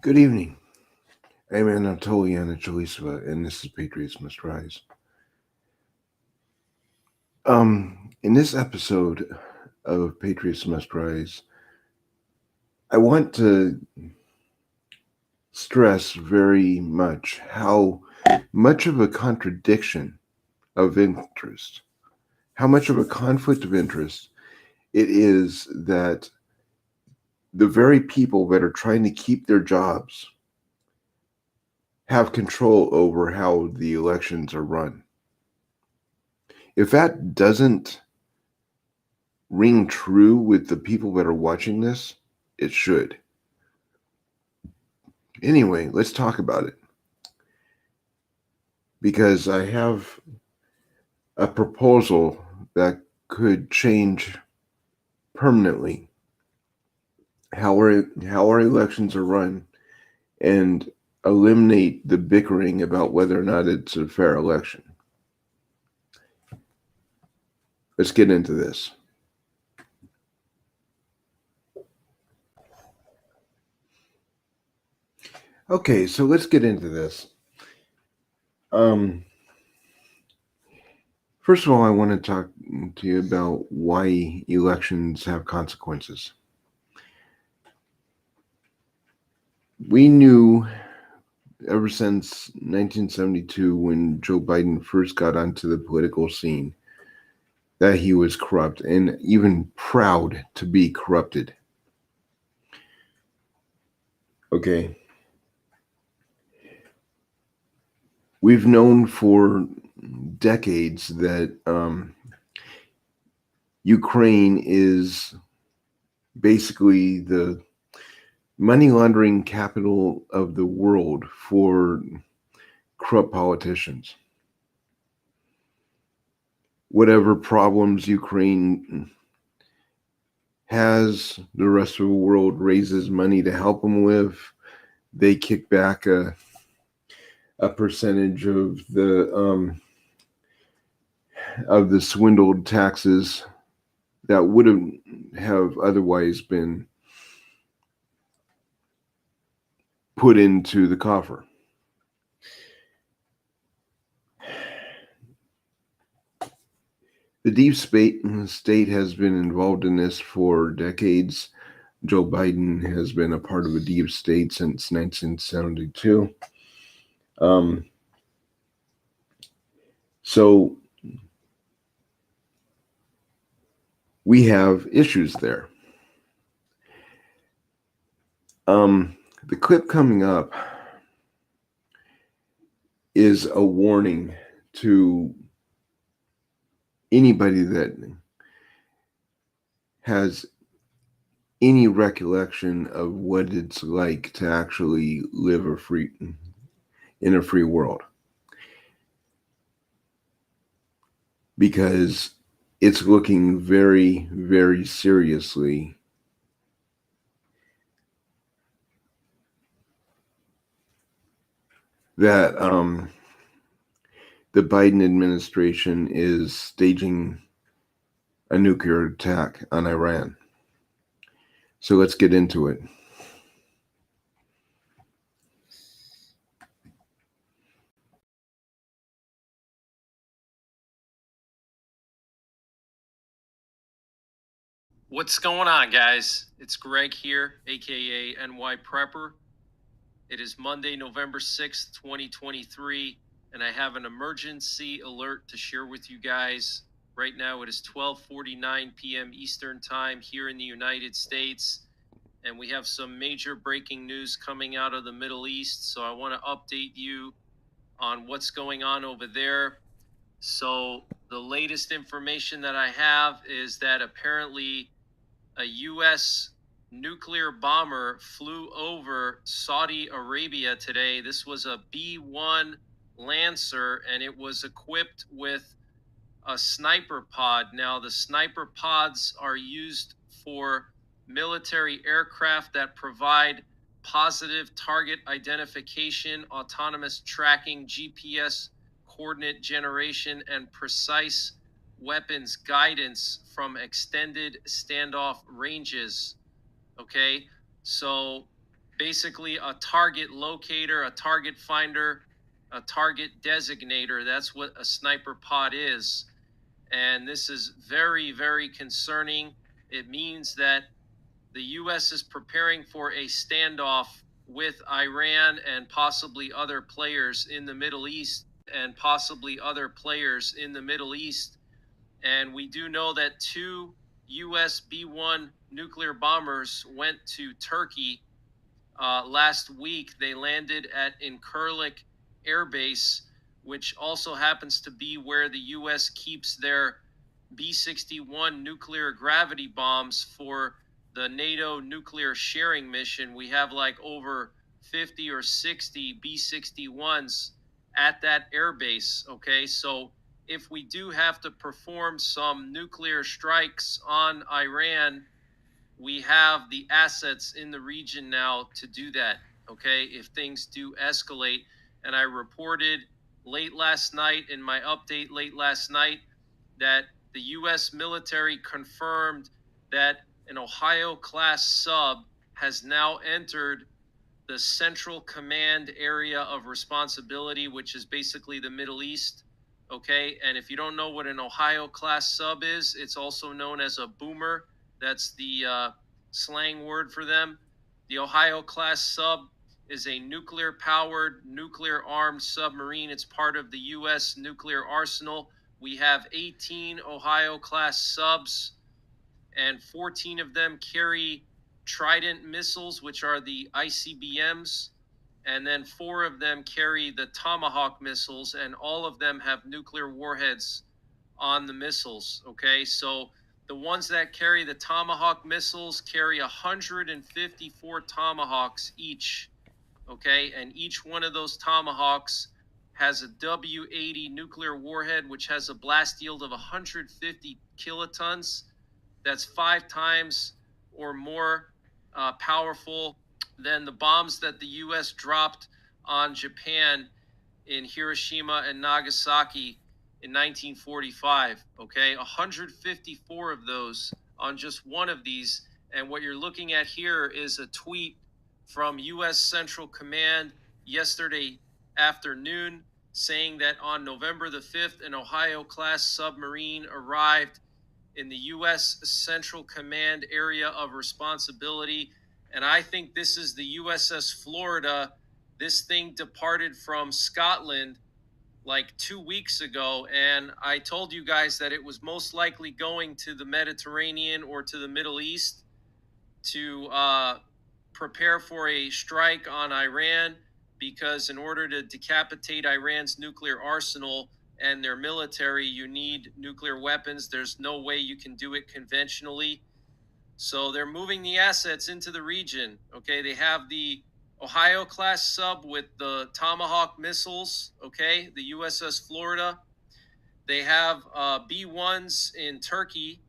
Good evening. I'm Anatoly Anatolisova, and this is Patriots Must Rise. In this episode of Patriots Must Rise, I want to stress very much how much of a contradiction of interest, how much of a conflict of interest it is that the very people that are trying to keep their jobs have control over how the elections are run. If that doesn't ring true with the people that are watching this, it should. Anyway, let's talk about it because I have a proposal that could change permanently how our elections are run and eliminate the bickering about whether or not it's a fair election. Let's get into this. Okay, so let's get into this. First of all, I want to talk to you about why elections have consequences. We knew ever since 1972, when Joe Biden first got onto the political scene, that he was corrupt and even proud to be corrupted. Okay. We've known for decades that Ukraine is basically the money laundering capital of the world for corrupt politicians. Whatever problems Ukraine has, the rest of the world raises money to help them with. They kick back a percentage of the swindled taxes that would have otherwise been put into the coffer. The deep state has been involved in this for decades. Joe Biden has been a part of a deep state since 1972. So we have issues there. The clip coming up is a warning to anybody that has any recollection of what it's like to actually live in a free world, because it's looking very, very seriously that the Biden administration is staging a nuclear attack on Iran. So let's get into it. What's going on, guys? It's Greg here, aka NY Prepper. It is Monday, November 6th, 2023, and I have an emergency alert to share with you guys. Right now, it is 12:49 p.m. Eastern Time here in the United States, and we have some major breaking news coming out of the Middle East. So I want to update you on what's going on over there. So the latest information that I have is that apparently a U.S. nuclear bomber flew over Saudi Arabia today. This was a B-1 Lancer, and it was equipped with a sniper pod. Now, the sniper pods are used for military aircraft that provide positive target identification, autonomous tracking, GPS coordinate generation, and precise weapons guidance from extended standoff ranges. Okay, so basically a target locator, a target finder, a target designator. That's what a sniper pod is. And this is very, very concerning. It means that the U.S. is preparing for a standoff with Iran and possibly other players in the Middle East And we do know that 2 U.S. B-1 nuclear bombers went to Turkey last week. They landed at Incirlik Air Base, which also happens to be where the U.S. keeps their B-61 nuclear gravity bombs for the NATO nuclear sharing mission. We have like over 50 or 60 B-61s at that air base. Okay, so if we do have to perform some nuclear strikes on Iran, we have the assets in the region now to do that. Okay, if things do escalate. And I reported late last night in my update late last night that the U.S. military confirmed that an Ohio class sub has now entered the Central Command area of responsibility, which is basically the Middle East. Okay, and if you don't know what an Ohio class sub is, it's also known as a boomer. That's the slang word for them. The Ohio class sub is a nuclear powered, nuclear armed submarine. It's part of the U.S. nuclear arsenal. We have 18 Ohio class subs, and 14 of them carry Trident missiles, which are the ICBMs, and then 4 of them carry the Tomahawk missiles, and all of them have nuclear warheads on the missiles. Okay, so the ones that carry the Tomahawk missiles carry 154 Tomahawks each. Okay, and each one of those Tomahawks has a W-80 nuclear warhead, which has a blast yield of 150 kilotons. That's 5 times or more powerful than the bombs that the U.S. dropped on Japan in Hiroshima and Nagasaki in 1945. Okay, 154 of those on just one of these. And what you're looking at here is a tweet from U.S. Central Command yesterday afternoon saying that on November the 5th, an Ohio-class submarine arrived in the U.S. Central Command area of responsibility. And I think this is the USS Florida. This thing departed from Scotland like 2 weeks ago. And I told you guys that it was most likely going to the Mediterranean or to the Middle East to prepare for a strike on Iran, because in order to decapitate Iran's nuclear arsenal and their military, you need nuclear weapons. There's no way you can do it conventionally. So they're moving the assets into the region. Okay, they have the Ohio class sub with the Tomahawk missiles. Okay, the USS Florida. They have B-1s in Turkey.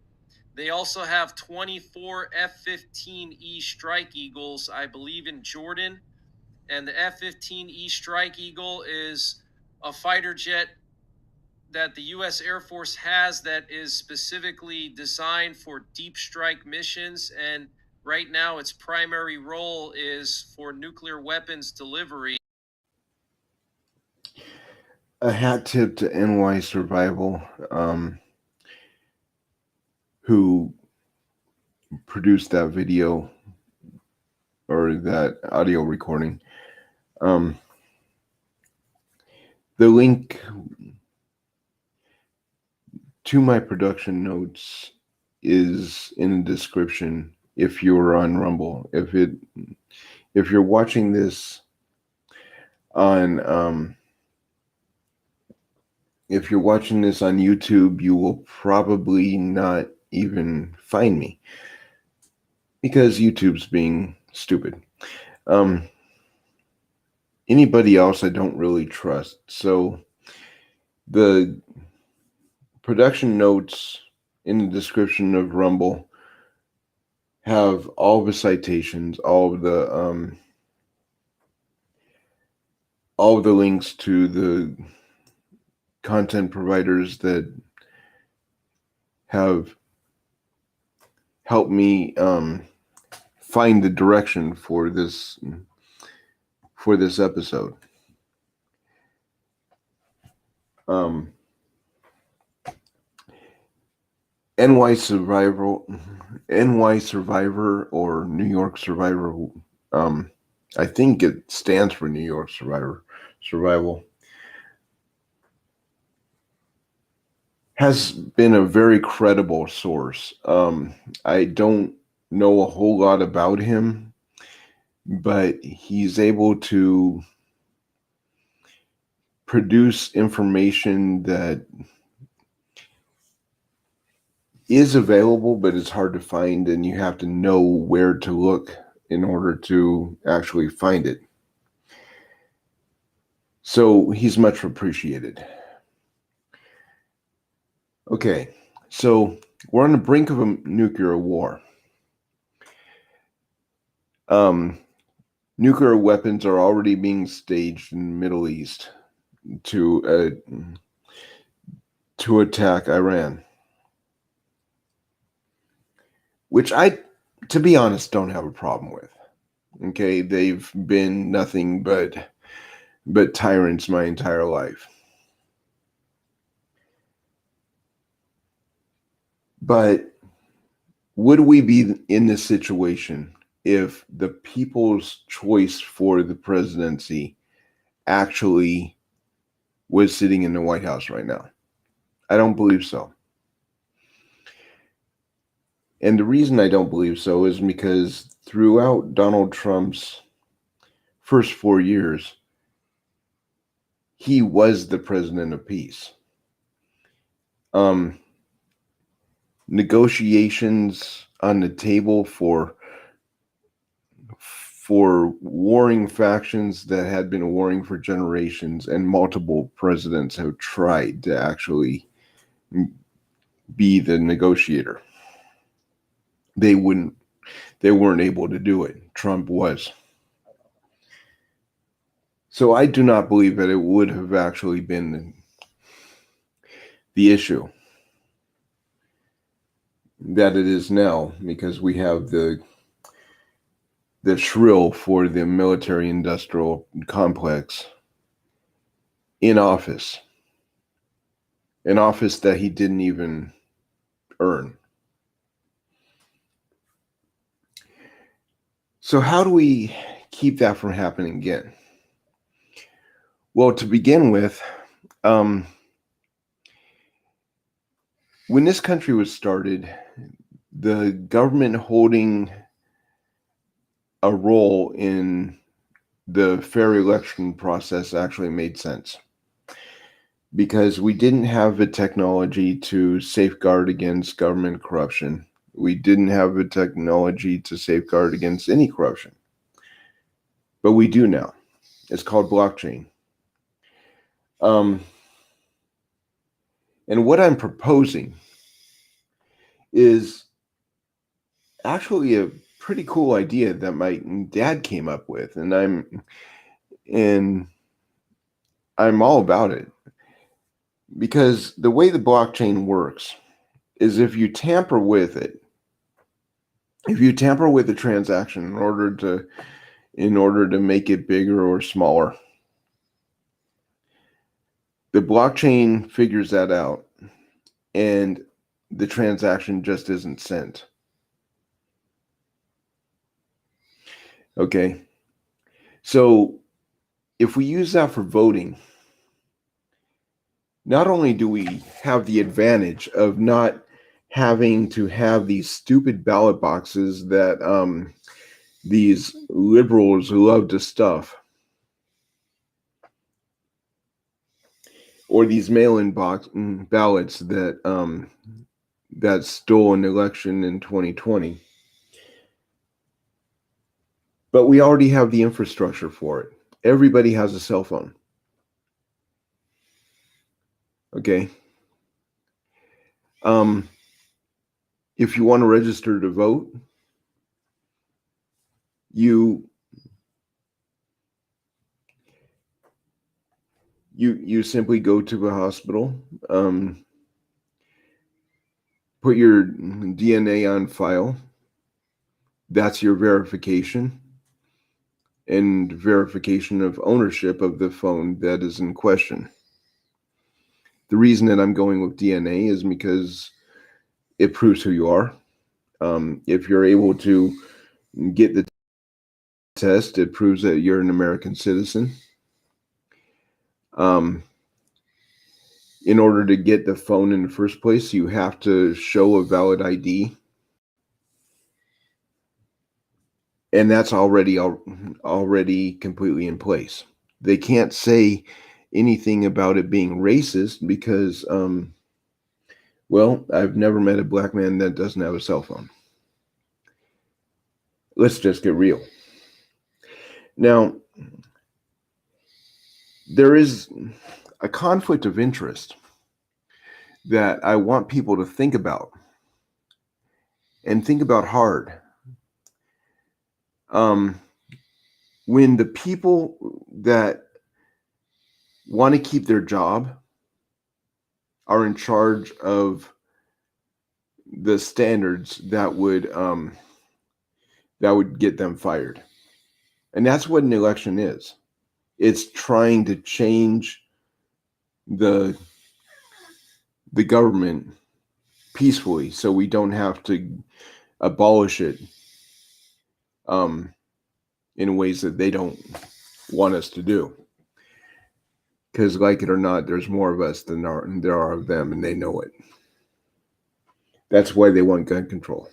They also have 24 F-15E Strike Eagles, I believe, in Jordan. And the F-15E Strike Eagle is a fighter jet that the U.S. Air Force has that is specifically designed for deep strike missions. And right now, its primary role is for nuclear weapons delivery. A hat tip to NY Survival, who produced that video or that audio recording. The link to my production notes is in the description if you're on Rumble. If you're watching this on if you're watching this on YouTube, you will probably not even find me because YouTube's being stupid. Anybody else I don't really trust. So the production notes in the description of Rumble have all the citations, all of the links to the content providers that have helped me find the direction for this episode. NY Survivor or New York Survivor. I think it stands for New York Survival. Has been a very credible source. I don't know a whole lot about him, but he's able to produce information that is available, but it's hard to find, and you have to know where to look in order to actually find it. So he's much appreciated. Okay, so we're on the brink of a nuclear war. Nuclear weapons are already being staged in the Middle East to attack Iran, which I, to be honest, don't have a problem with. Okay, they've been nothing but tyrants my entire life. But would we be in this situation if the people's choice for the presidency actually was sitting in the White House right now? I don't believe so. And the reason I don't believe so is because throughout Donald Trump's first 4 years, he was the president of peace. Negotiations on the table for warring factions that had been warring for generations, and multiple presidents have tried to actually be the negotiator. They weren't able to do it. Trump was. So I do not believe that it would have actually been the issue that it is now, because we have the shrill for the military-industrial complex in office, an office that he didn't even earn. So how do we keep that from happening again? Well, to begin with, when this country was started, the government holding a role in the fair election process actually made sense, because we didn't have the technology to safeguard against government corruption. We didn't have the technology to safeguard against any corruption, but we do now. It's called blockchain. And what I'm proposing is actually a pretty cool idea that my dad came up with, and I'm all about it, because the way the blockchain works is if you tamper with it, if you tamper with the transaction in order to make it bigger or smaller, the blockchain figures that out, and the transaction just isn't sent. Okay, so if we use that for voting, not only do we have the advantage of not having to have these stupid ballot boxes that these liberals love to stuff, or these mail-in ballots that stole an election in 2020. But we already have the infrastructure for it. Everybody has a cell phone. Okay. If you want to register to vote, you simply go to a hospital, put your DNA on file, That's your verification and verification of ownership of the phone that is in question. The reason that I'm going with DNA is because it proves who you are. If you're able to get the test, it proves that you're an American citizen. In order to get the phone in the first place, you have to show a valid ID. And that's already completely in place. They can't say anything about it being racist because, well, I've never met a black man that doesn't have a cell phone. Let's just get real. Now, there is a conflict of interest that I want people to think about and think about hard. When the people that want to keep their job are in charge of the standards that would get them fired. And that's what an election is. It's trying to change the government peacefully so we don't have to abolish it in ways that they don't want us to do. Because like it or not, there's more of us than there are of them, and they know it. That's why they want gun control.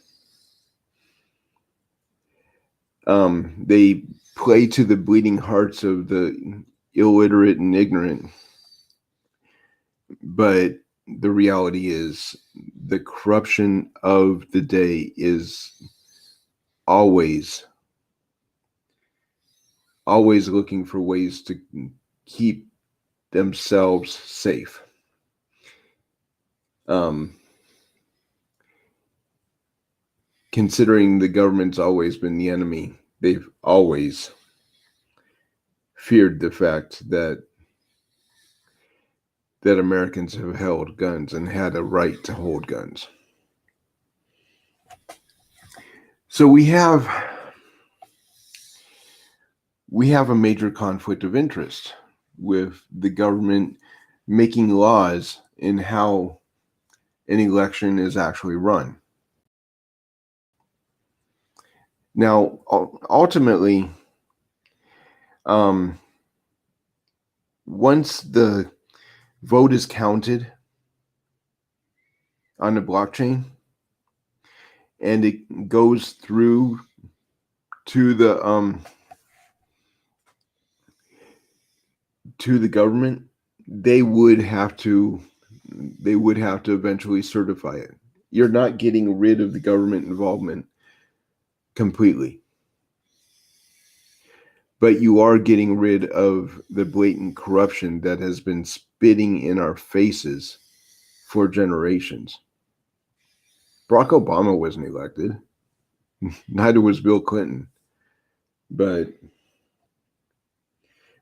They play to the bleeding hearts of the illiterate and ignorant. But the reality is the corruption of the day is always looking for ways to keep themselves safe. Considering the government's always been the enemy, they've always feared the fact that Americans have held guns and had a right to hold guns. So we have a major conflict of interest with the government making laws in how an election is actually run. Now, ultimately, once the vote is counted on the blockchain and it goes through to the government, they would have to eventually certify it. You're not getting rid of the government involvement completely, but you are getting rid of the blatant corruption that has been spitting in our faces for generations. Barack Obama wasn't elected. Neither was Bill Clinton. But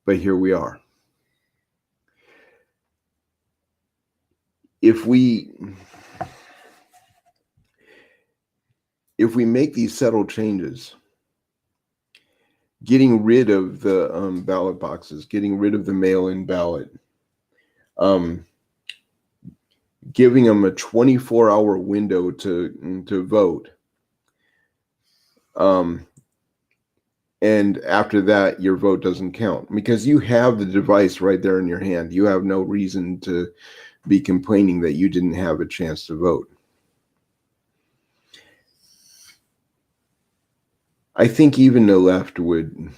here we are. If we make these subtle changes, getting rid of the ballot boxes, getting rid of the mail-in ballot, giving them a 24-hour window to vote, and after that, your vote doesn't count because you have the device right there in your hand. You have no reason to be complaining that you didn't have a chance to vote. I think even the left would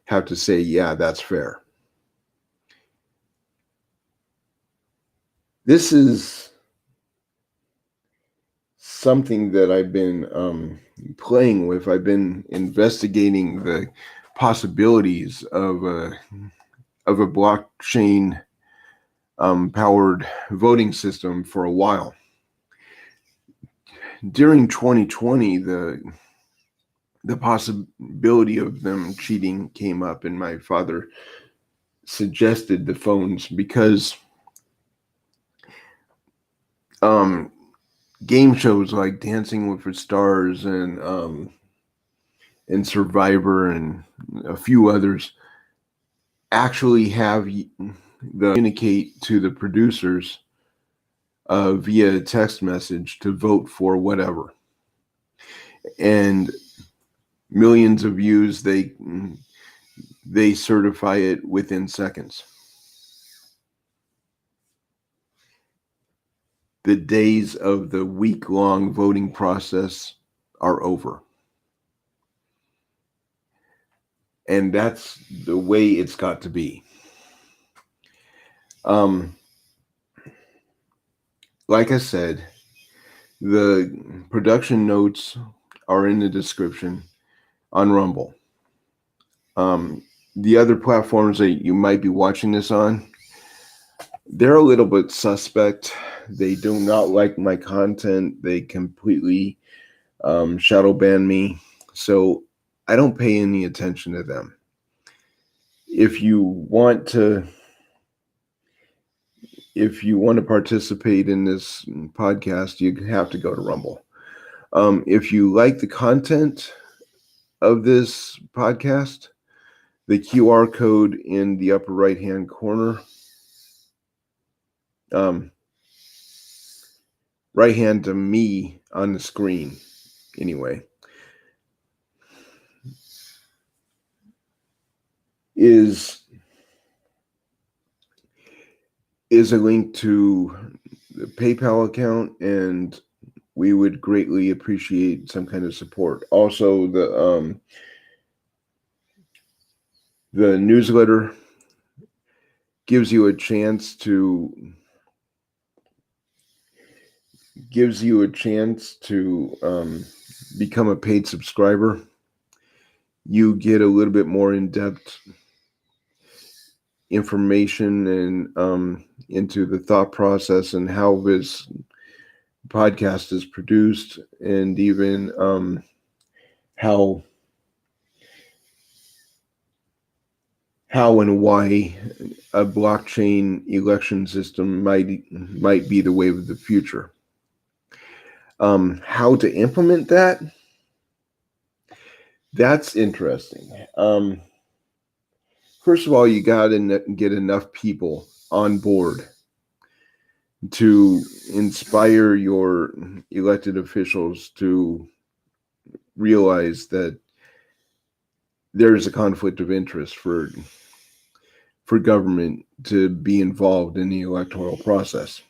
have to say, yeah, that's fair. This is something that I've been playing with. I've been investigating the possibilities of a blockchain powered voting system for a while. During 2020, the possibility of them cheating came up, and my father suggested the phones because game shows like Dancing with the Stars and and Survivor and a few others actually have the communicate to the producers via text message to vote for whatever, and millions of views. They certify it within seconds. The days of the week-long voting process are over. And that's the way it's got to be. Like I said, the production notes are in the description on Rumble. The other platforms that you might be watching this on, they're a little bit suspect. They do not like my content. They completely shadow ban me. So I don't pay any attention to them. If you want to participate in this podcast, you have to go to Rumble. If you like the content of this podcast, the QR code in the upper right-hand corner, right hand to me on the screen, anyway, is a link to the PayPal account, and we would greatly appreciate some kind of support. Also, the newsletter gives you a chance to become a paid subscriber. You get a little bit more in-depth information and into the thought process and how this podcast is produced, and even how and why a blockchain election system might be the way of the future. How to implement that's interesting. First of all, you got to get enough people on board to inspire your elected officials to realize that there is a conflict of interest for government to be involved in the electoral process.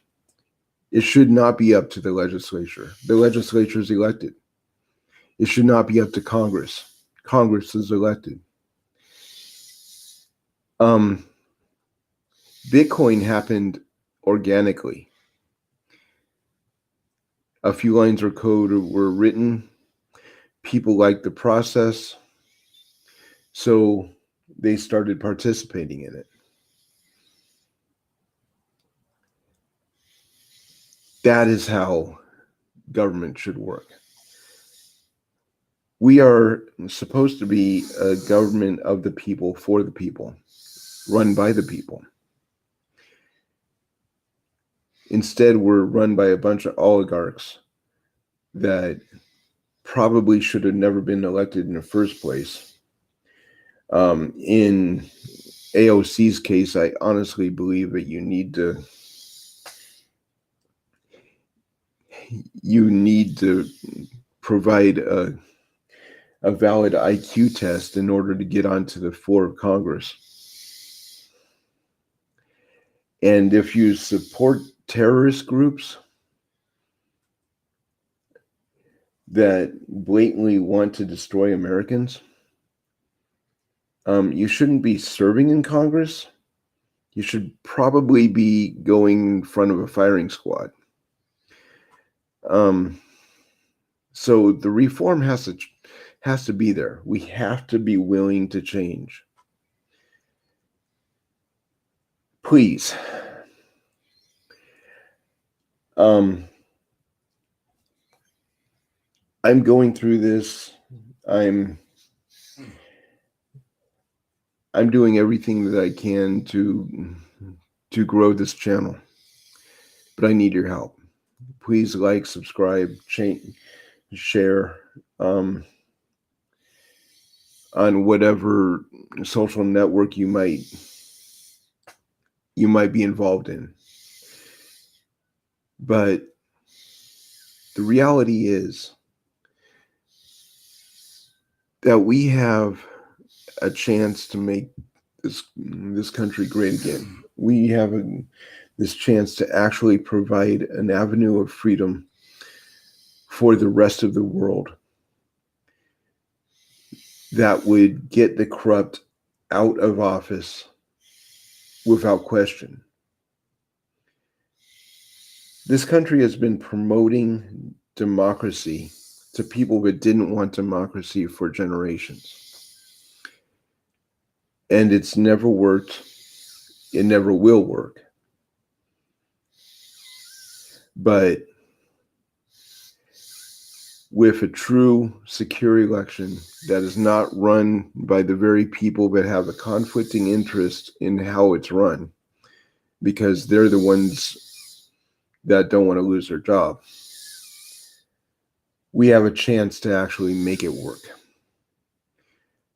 It should not be up to the legislature. The legislature is elected. It should not be up to Congress. Congress is elected. Bitcoin happened organically. A few lines of code were written. People liked the process, so they started participating in it. That is how government should work. We are supposed to be a government of the people, for the people, run by the people. Instead, we're run by a bunch of oligarchs that probably should have never been elected in the first place. In AOC's case, I honestly believe that you need to provide a valid IQ test in order to get onto the floor of Congress. And if you support terrorist groups that blatantly want to destroy Americans, you shouldn't be serving in Congress. You should probably be going in front of a firing squad. So the reform has to be there. We have to be willing to change. Please. I'm going through this. I'm doing everything that I can to grow this channel, but I need your help. Please like, subscribe, share. on whatever social network you might be involved in. But the reality is that we have a chance to make this country great again. We have this chance to actually provide an avenue of freedom for the rest of the world that would get the corrupt out of office without question. This country has been promoting democracy to people that didn't want democracy for generations. And it's never worked. It never will work. But with a true, secure election that is not run by the very people that have a conflicting interest in how it's run, because they're the ones that don't want to lose their job, we have a chance to actually make it work.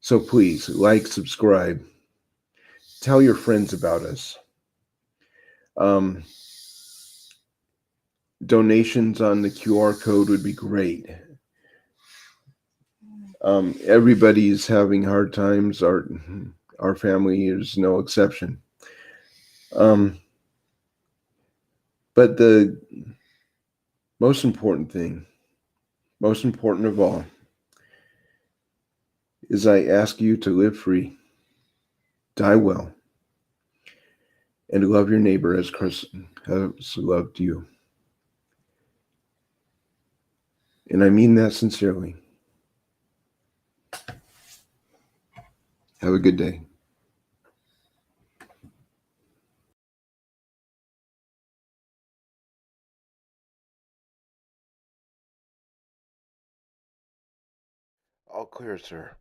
So please, like, subscribe, tell your friends about us. Donations on the QR code would be great. Everybody's having hard times. Our family is no exception. But the most important thing, most important of all, is I ask you to live free, die well, and love your neighbor as Christ has loved you. And I mean that sincerely. Have a good day. All clear, sir.